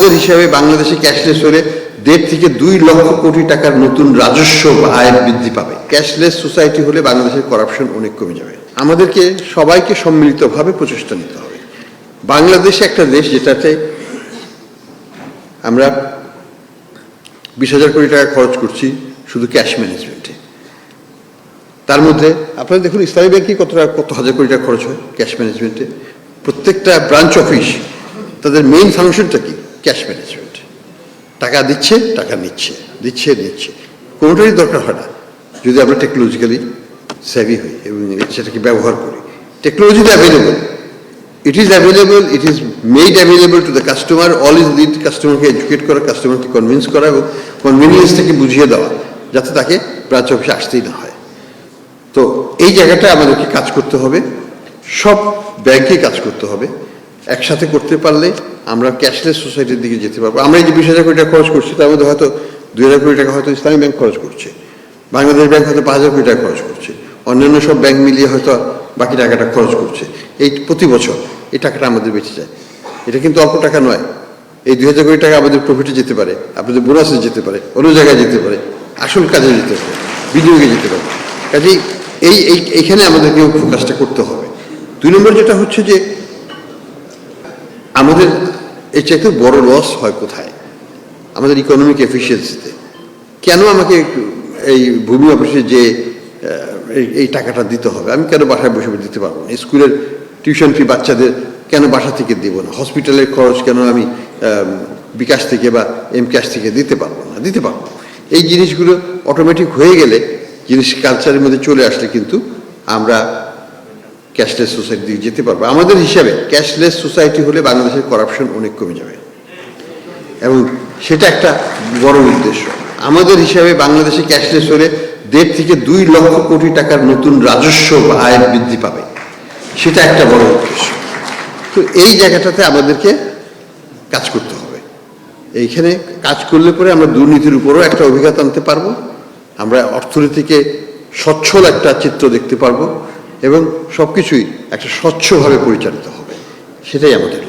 আমাদের হিসাবে বাংলাদেশে ক্যাশলেস হলে 1.5 থেকে 2 লক্ষ কোটি টাকার নতুন রাজস্ব আয় বৃদ্ধি পাবে। ক্যাশলেস সোসাইটি হলে বাংলাদেশের করাপশন অনেক কমে যাবে। আমাদেরকে সবাইকে সম্মিলিতভাবে প্রচেষ্টা নিতে হবে। বাংলাদেশ একটা দেশ যেটাতে আমরা 20,000 কোটি টাকা খরচ করছি শুধু ক্যাশ ম্যানেজমেন্টে। তার মধ্যে আপনারা দেখুন ইসলামী ব্যাংকে কত হাজার কোটি টাকা খরচ হয় ক্যাশ ম্যানেজমেন্টে। প্রত্যেকটা ব্রাঞ্চ অফিস তাদের মেইন ফাংশনটা কি? Cash management. টাকা দিচ্ছে, টাকা নিচ্ছে, নিচ্ছে, কোনোটারই দরকার হয় না যদি আমরা টেকনোলজিক্যালি সেভি হই এবং সেটাকে ব্যবহার করি। টেকনোলজি তো available, it is available, it is made available to the customer. All is need কাস্টমারকে এডুকেট করা, কাস্টমারকে কনভিন্স করা এবং কনভিনিয়েন্স থেকে বুঝিয়ে দেওয়া যাতে তাকে ব্রাঞ্চ অফিসে আসতেই না হয়। তো এই জায়গাটা আমাদেরকে কাজ করতে হবে, সব ব্যাংকে কাজ করতে হবে। একসাথে করতে পারলে আমরা ক্যাশলেস সোসাইটির দিকে যেতে পারবো। আমরা এই যে 20,000 কোটি টাকা খরচ করছি তার মধ্যে হয়তো 2,000 কোটি টাকা হয়তো ইসলামী ব্যাংক খরচ করছে, বাংলাদেশ ব্যাংক হয়তো 5,000 কোটি টাকা খরচ করছে, অন্যান্য সব ব্যাংক মিলিয়ে হয়তো বাকি টাকাটা খরচ করছে। এই প্রতি বছর এই টাকাটা আমাদের বেঁচে যায়। এটা কিন্তু অল্প টাকা নয়। এই 2,000 কোটি টাকা আমাদের প্রফিটে যেতে পারে, আপনাদের বোনাসে যেতে পারে, অন্য জায়গায় যেতে পারে, আসল কাজে যেতে পারে, বিনিয়োগে যেতে পারে। কাজেই এইখানে আমাদেরকে ফোকাসটা করতে হবে। 2 নম্বর যেটা হচ্ছে যে আমাদের এর চাইতে বড় লস হয় কোথায়? আমাদের ইকোনমিক এফিসিয়েন্সিতে। কেন আমাকে এই ভূমি অফিসে যে এই টাকাটা দিতে হবে? আমি কেন বাসায় বসে দিতে পারবো না? স্কুলের টিউশন ফি বাচ্চাদের কেন বাসা থেকে দেবো না? হসপিটালের খরচ কেন আমি বিকাশ থেকে বা এম ক্যাশ থেকে দিতে পারবো না? দিতে পারবো। এই জিনিসগুলো অটোমেটিক হয়ে গেলে, জিনিস কালচারের মধ্যে চলে আসলে কিন্তু আমরা ক্যাশলেস সোসাইটির দিকে যেতে পারবো। আমাদের হিসাবে ক্যাশলেস সোসাইটি হলে বাংলাদেশের করাপশন অনেক কমে যাবে এবং সেটা একটা বড় উদ্দেশ্য। আমাদের হিসাবে বাংলাদেশে ক্যাশলেস হলে 1.5 থেকে 2 লক্ষ কোটি টাকার নতুন রাজস্ব আয় বৃদ্ধি পাবে, সেটা একটা বড় উদ্দেশ্য। তো এই জায়গাটাতে আমাদেরকে কাজ করতে হবে। এইখানে কাজ করলে পরে আমরা দুর্নীতির উপরও একটা অভিজ্ঞতা আনতে পারবো, আমরা অর্থনীতিকে সচ্ছল একটা চিত্র দেখতে পারবো এবং সবকিছুই একটা স্বচ্ছভাবে পরিচালিত হবে। সেটাই আমাদের